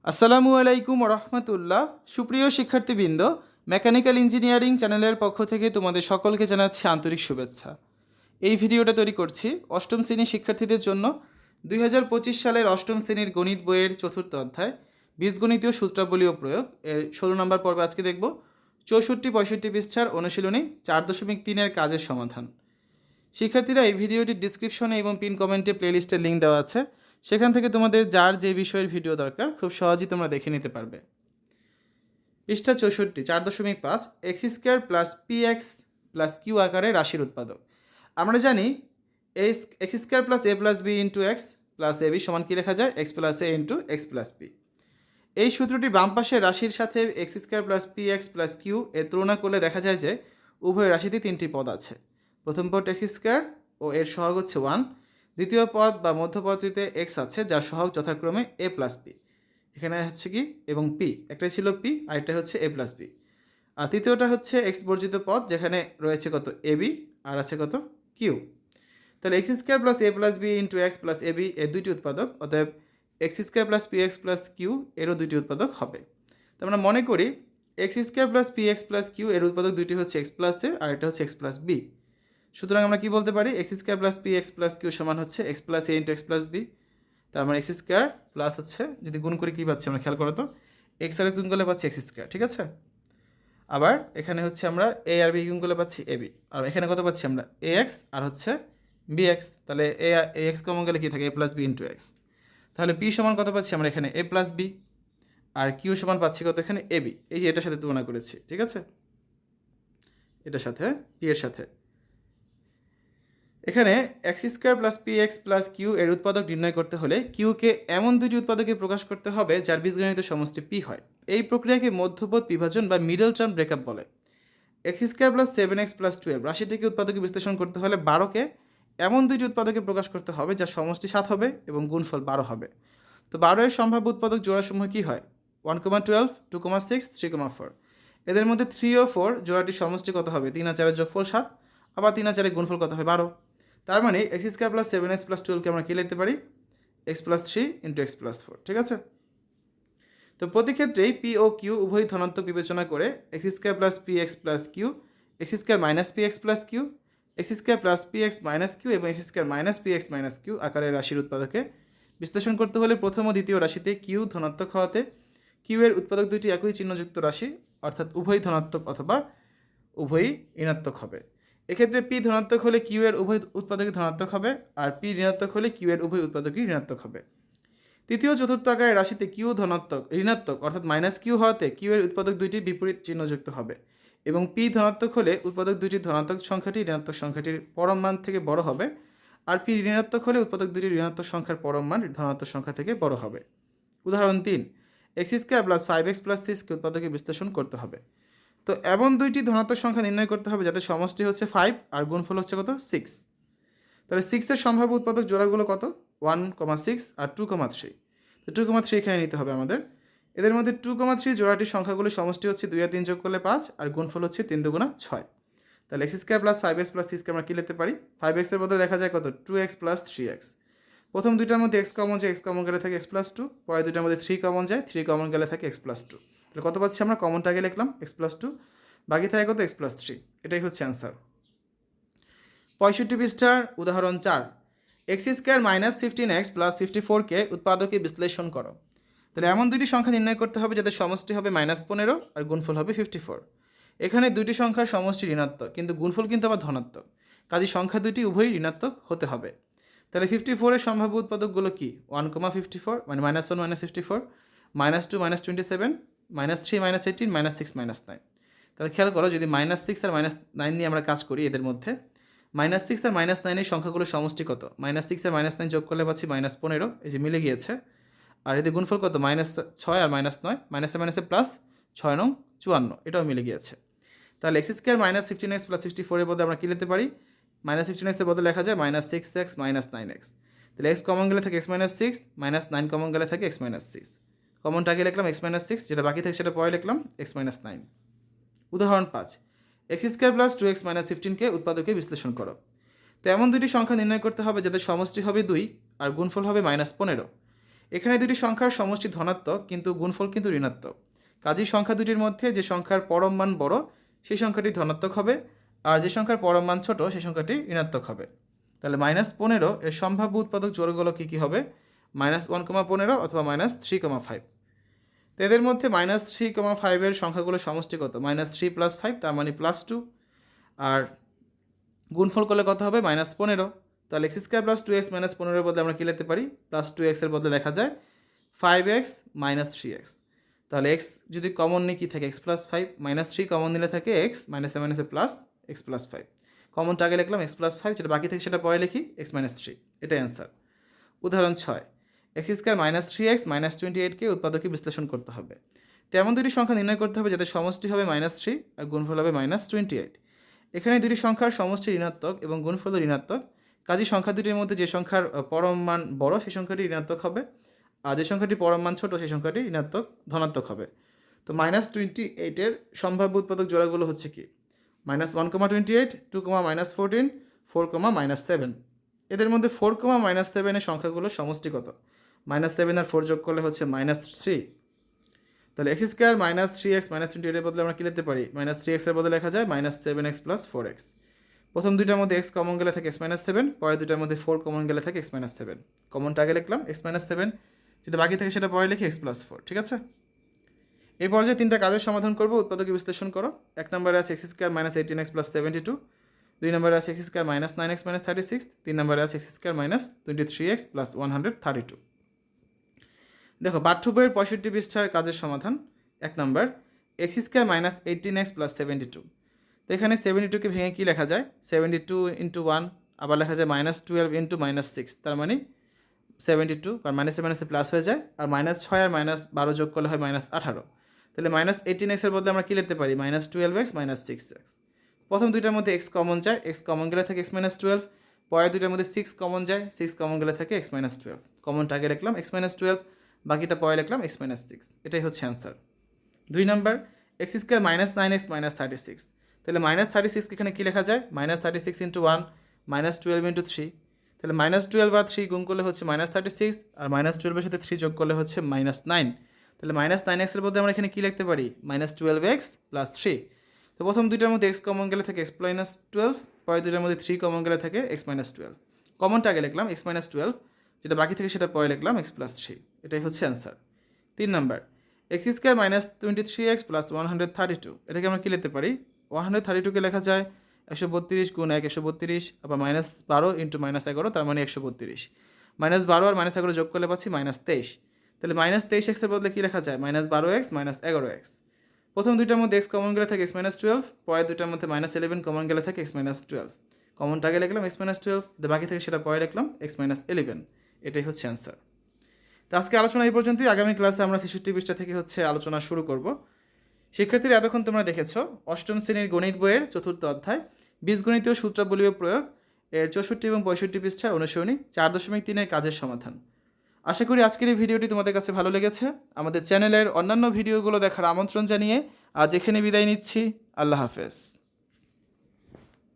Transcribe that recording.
আসসালামু আলাইকুম রহমতুল্লাহ। সুপ্রিয় শিক্ষার্থীবৃন্দ, মেকানিক্যাল ইঞ্জিনিয়ারিং চ্যানেলের পক্ষ থেকে তোমাদের সকলকে জানাচ্ছি আন্তরিক শুভেচ্ছা। এই ভিডিওটা তৈরি করছি অষ্টম শ্রেণীর শিক্ষার্থীদের জন্য। 2025 সালের অষ্টম শ্রেণীর গণিত বইয়ের চতুর্থ অধ্যায় বীজগণিতীয় সূত্রাবলী ও প্রয়োগ এর 16 নম্বর পর্বে আজকে দেখব 64-65 পৃষ্ঠার অনুশীলনী 4.3-এর কাজের সমাধান। শিক্ষার্থীরা, এই ভিডিওটির ডিসক্রিপশনে এবং পিন কমেন্টে প্লেলিস্টের লিঙ্ক দেওয়া আছে, সেখান থেকে তোমাদের যার যে বিষয়ের ভিডিও দরকার খুব সহজেই তোমরা দেখে নিতে পারবে। পৃষ্ঠা 64, 4.5, x square plus p x plus q আকারে রাশির উৎপাদক। আমরা জানি x square plus a plus b into x plus a b সমান কী লেখা যায়, x plus a into x plus p. এই সূত্রটি বাম পাশে রাশির সাথে x square plus p x plus q এর তুলনা করলে দেখা যায় যে উভয় রাশিতে তিনটি পদ আছে। প্রথম পদ এক্স স্কোয়ার ও এর সহগ হচ্ছে 1। দ্বিতীয় পদ বা মধ্যপদটিতে এক্স আছে যার সহগ যথাক্রমে এ প্লাস পি, এখানে হচ্ছে কি এবং পি, একটাই ছিল পি আরেকটা হচ্ছে এ প্লাস পি। আর তৃতীয়টা হচ্ছে এক্স বর্জিত পদ, যেখানে রয়েছে কত এ বি আর আছে কত কিউ। তাহলে x square plus a plus b into x plus a b এর দুইটি উৎপাদক, অতএব x square plus p x plus q এরও দুইটি উৎপাদক হবে। তো আমরা মনে করি x square plus p x plus q এর উৎপাদক দুইটি হচ্ছে এক্স প্লাস এ আর এটা হচ্ছে এক্স প্লাস বি। সুতরাং আমরা কি বলতে পারি, x square plus p x plus q সমান হচ্ছে x plus a into x plus b. তার মানে এক্স স্কোয়ার প্লাস হচ্ছে, যদি গুণ করে কী পাচ্ছি আমরা খেয়াল করো তো, এক্স আর এক্স গুণ করলে পাচ্ছি এক্স স্কোয়ার, ঠিক আছে। আবার এখানে হচ্ছে আমরা এ আর বি গুণ করলে পাচ্ছি এ বি, আর এখানে কত পাচ্ছি আমরা এ এক্স আর হচ্ছে বি এক্স। তাহলে এ এক্স কমন গেলে কী থাকে, এ প্লাস বি ইন্টু এক্স। তাহলে পি সমান কত পাচ্ছি আমরা এখানে এ প্লাস বি, আর কিউ সমান পাচ্ছি কত এখানে এ বি। এই যে এটার সাথে তুলনা করেছি, ঠিক আছে, এটার সাথে পি এর সাথে। এখানে x square plus p x plus q এর উৎপাদক নির্ণয় করতে হলে কিউকে এমন দুটি উৎপাদকে প্রকাশ করতে হবে যার বীজগণিত সমষ্টি পি হয়। এই প্রক্রিয়াকে মধ্যপদ বিভাজন বা মিডল টার্ম ব্রেকআপ বলে। X square plus 7x plus 12 রাশিটিকে উৎপাদকে বিশ্লেষণ করতে হলে 12কে এমন দুইটি উৎপাদকে প্রকাশ করতে হবে যার সমষ্টি 7 হবে এবং গুণফল 12 হবে। তো 12 এর সম্ভাব্য উৎপাদক জোড়াসমূহ কী হয়, 1,12, 2,6, 3,4। এদের মধ্যে 3 ও 4 জোড়াটির সমষ্টি কত হবে, 3 আর 4 যোগফল 7, আবার 3 আর 4 গুণফল কত হয় 12। তার মানে x square plus 7x plus 12কে আমরা কী লিখতে পারি, x plus 3 into x plus 4, ঠিক আছে। তো প্রতি ক্ষেত্রেই পি ও কিউ উভয় ধনাত্মক বিবেচনা করে x square plus p x plus q, x square minus p x plus q, x square plus p x minus q এবং x square minus p x minus q আকারের রাশির উৎপাদকে বিশ্লেষণ করতে হলে প্রথম ও দ্বিতীয় রাশিতে কিউ ধনাত্মক হওয়াতে কিউ এর উৎপাদক দুইটি একই চিহ্নযুক্ত রাশি, অর্থাৎ উভয় ধনাত্মক অথবা উভয়ই ঋণাত্মক হবে। এক্ষেত্রে পি ধনাত্মক হলে কিউ এর উভয় উৎপাদকই ধনাত্মক হবে, আর পি ঋণাত্মক হলে কিউ এর উভয় উৎপাদকই ঋণাত্মক হবে। তৃতীয় চতুর্থ আকারের রাশিতে কিউ ধনাত্মক ঋণাত্মক অর্থাৎ মাইনাস কিউ হওয়াতে কিউ এর উৎপাদক দুইটি বিপরীত চিহ্নযুক্ত হবে এবং পি ধনাত্মক হলে উৎপাদক দুইটি ধনাত্মক সংখ্যাটি ঋণাত্মক সংখ্যাটির পরম মান থেকে বড় হবে, আর পি ঋণাত্মক হলে উৎপাদক দুইটি ঋণাত্মক সংখ্যার পরম মান ধনাত্মক সংখ্যা থেকে বড় হবে। উদাহরণ 3, x square plus 5x plus 6কে উৎপাদকে বিশ্লেষণ করতে হবে। তো এমন দুইটি ধনাত্মক সংখ্যা নির্ণয় করতে হবে যাতে সমষ্টি হচ্ছে 5 আর গুণফল হচ্ছে কত 6। তাহলে 6 এর সম্ভাব্য উৎপাদক জোড়াগুলো কত, 1,6 আর 2,3। তো 2,3 এখানে নিতে হবে আমাদের। এদের মধ্যে 2,3 জোড়াটির সংখ্যাগুলির সমষ্টি হচ্ছে 2 আর 3 যোগ করলে 5 আর গুণফল হচ্ছে 3 দুগুণা 6। তাহলে x square plus 5x plus 6কে আমরা কী লিখতে পারি, 5x এর বদলে দেখা যায় কত 2x প্লাস 3x। প্রথম দুইটার মধ্যে এক্স কমন যায়, এক্স কমন গেলে থাকে এক্স প্লাস 2, পরের দুইটার মধ্যে 3 কমন যায়, 3 কমন গেলে থাকে এক্স প্লাস 2। তাহলে কত পাচ্ছি আমরা, কমনটা আগে লিখলাম এক্স প্লাস 2, বাকি থাকে কত এক্স প্লাস 3। এটাই হচ্ছে অ্যান্সার। 65 পৃষ্ঠার উদাহরণ 4, x square minus 15x plus 54কে উৎপাদকে বিশ্লেষণ করো। তাহলে এমন দুইটি সংখ্যা নির্ণয় করতে হবে যাদের সমষ্টি হবে -15 আর গুণফল হবে 54। এখানে দুইটি সংখ্যার সমষ্টি ঋণাত্মক কিন্তু গুণফল কিন্তু আবার ধনাত্মক, কাজে সংখ্যা দুইটি উভয়ই ঋণাত্মক হতে হবে। তাহলে 54 এর সম্ভাব্য উৎপাদকগুলো কি, 1,54 মানে -1 -54, -2 -27, -3 -18, -6 -9। তাহলে খেয়াল করো, যদি -6 আর -9 নিয়ে আমরা কাজ করি, এদের মধ্যে -6 আর -9 সংখ্যাগুলোর সমষ্টি কত, -6 আর -9 যোগ করলে পাচ্ছি -15, এই যে মিলে গিয়েছে। আর এদের গুণফল কত, -6 আর -9, মাইনাসে মাইনাসে প্লাস 6 নং 54, এটাও মিলে গিয়েছে। তাহলে x square minus 15x plus 54 এর বদলে আমরা কী লিখতে পারি, -15x এর বদলে লেখা যায় -6x মাইনাস 9x। তাহলে এক্স কমন গেলে থাকে x-6, -9 কমন গেলে থাকে x-6। কমনটা আগে লিখলাম x-6, যেটা বাকি থাকে সেটা পরে লিখলাম x-9। উদাহরণ 5, x square plus 2x minus 15কে উৎপাদকে বিশ্লেষণ করো। তো এমন দুটি সংখ্যা নির্ণয় করতে হবে যাদের সমষ্টি হবে 2 আর গুণফল হবে -15। এখানে দুটি সংখ্যার সমষ্টি ধনাত্মক কিন্তু গুণফল কিন্তু ঋণাত্মক। কাজেই সংখ্যা দুটির মধ্যে যে সংখ্যার পরম মান বড় সেই সংখ্যাটি ধনাত্মক হবে, আর যে সংখ্যার পরম মান ছোট সেই সংখ্যাটি ঋণাত্মক হবে। তাহলে -15 এর সম্ভাব্য উৎপাদক জোড়গুলো কী কী হবে? -1,15 অথবা -3,5। তো এদের মধ্যে -3,5 এর সংখ্যাগুলোর সমষ্টি কত? -3 + 5, তার মানে +2। আর গুণফল করলে কত হবে? -15। তাহলে x² + 2x - 15 এর বদলে আমরা কী লিখতে পারি? +2x এর বদলে লেখা যায় 5x - 3x। তাহলে x যদি কমন নিই কী থাকে? x + 5, -3 কমন নিলে থাকে x, -7 প্লাস x + 5। কমনটা আগে লিখলাম x + 5, যেটা বাকি থাকে সেটা পরে লিখি x - 3। এটাই অ্যান্সার। উদাহরণ 6, x² - 3x - 28কে উৎপাদকে বিশ্লেষণ করতে হবে। তেমন দুটি সংখ্যা নির্ণয় করতে হবে যাতে সমষ্টি হবে -3 আর গুণফল হবে -28। এখানে দুটি সংখ্যার সমষ্টি ঋণাত্মক এবং গুণফল ঋণাত্মক। কাজেই সংখ্যা দুটির মধ্যে যে সংখ্যার পরম মান বড় সেই সংখ্যাটি ঋণাত্মক হবে, আর যে সংখ্যাটি পরম মান ছোট সেই সংখ্যাটি ধনাত্মক হবে। তো -28 এর সম্ভাব্য উৎপাদক জোড়াগুলো হচ্ছে কি? -1,28, 2, -14, 4, -7। এদের মধ্যে 4, -7 এর সংখ্যাগুলোর সমষ্টি কত? -7 আর 4 যোগ করলে হচ্ছে -3। তাহলে x² - 3x - 28 এর বদলে আমরা কী লিখতে পারি? -3x এর বদলে লেখা যায় -7x + 4x। প্রথম দুইটার মধ্যে x কমন গেলে থাকে x - 7, পরের দুইটার মধ্যে 4 কমন গেলে থাকে x - 7। কমনটা আগে লিখলাম x - 7, যেটা বাকি থাকে সেটা পরে লিখি x + 4। ঠিক আছে? এই পর্যায়ে তিনটা কাজের সমাধান করব। উৎপাদকে বিশ্লেষণ করো। 1 নম্বরে আছে x² - 18x + 72, 2 নম্বরে আছে x² - 9x - 36, 3 নম্বরে আছে x² - 23x + 132। দেখো পাঠ্য বইয়ের 65 পৃষ্ঠার কাজের সমাধান। 1 নম্বর, x² - 18x + 72। তো এখানে 72কে ভেঙে কী লেখা যায়? 72 × 1, আবার লেখা যায় -12 × -6, তার মানে 72, কারণ -7 প্লাস হয়ে যায়, আর -6 আর -12 যোগ করলে হয় -18। তাহলে -18x এর বদলে আমরা কী লিখতে পারি? -12x - 6x। প্রথম দুইটার মধ্যে x কমন যায়, x কমন গেলে থাকে x - 12, পরের দুইটার মধ্যে 6 কমন যায়, 6 কমন গেলে থাকে x - 12। কমনটা আগে লিখলাম x - 12, বাকিটা পরে লিখলাম x - 6। এটাই হচ্ছে অ্যান্সার। 2 নম্বর, x² - 9x - 36। তাহলে -36 এখানে কী লেখা যায়? -36 × 1, -12 × 3। তাহলে -12 আর 3 গুণ করলে হচ্ছে -36, আর -12 এর সাথে 3 যোগ করলে হচ্ছে -9। তাহলে -9x এর বদলে আমরা এখানে কী লিখতে পারি? -12x + 3। তো প্রথম দুইটার মধ্যে x কমন গেলে থাকে x - 12, পরের দুইটার মধ্যে 3 কমন গেলে থাকে x - 12। কমনটা আগে লিখলাম x - 12, যেটা বাকি থেকে সেটা পরে লিখলাম x + 3। এটাই হচ্ছে অ্যান্সার। 3 নম্বর, x² - 23x + 132। এটাকে আমরা কী লিখতে পারি? 132কে লেখা যায় 132 × 1 132, আবার -12 × -11, তার মানে 132। -12 আর -11 যোগ করলে পাচ্ছি -23। তাহলে -23x এর বদলে কী লেখা যায়? -12x - 11x। প্রথম দুইটার মধ্যে x কমন গেলে থাকে x - 12, পরের দুইটার মধ্যে -11 কমন গেলে থাকে x - 12। কমনটা আগে লিখলাম x - 12, বাকি থেকে সেটা পরে লিখলাম x - 11। এটাই হচ্ছে অ্যান্সার। তো আজকে আলোচনা এই পর্যন্তই। আগামী ক্লাসে আমরা 66 পৃষ্ঠা থেকে আলোচনা শুরু করব। শিক্ষার্থীরা, এতক্ষণ তোমরা দেখেছো অষ্টম শ্রেণীর গণিত বইয়ের 4র্থ অধ্যায় বীজগণিতীয় সূত্রাবলীয় প্রয়োগ এর 64 এবং 65 পৃষ্ঠার অনুসরণী 4.3 কাজের সমাধান। আশা করি আজকের এই ভিডিওটি তোমাদের কাছে ভালো লেগেছে। আমাদের চ্যানেলের অন্যান্য ভিডিওগুলো দেখার আমন্ত্রণ জানিয়ে আজ এখানে বিদায় নিচ্ছি। আল্লাহ হাফেজ।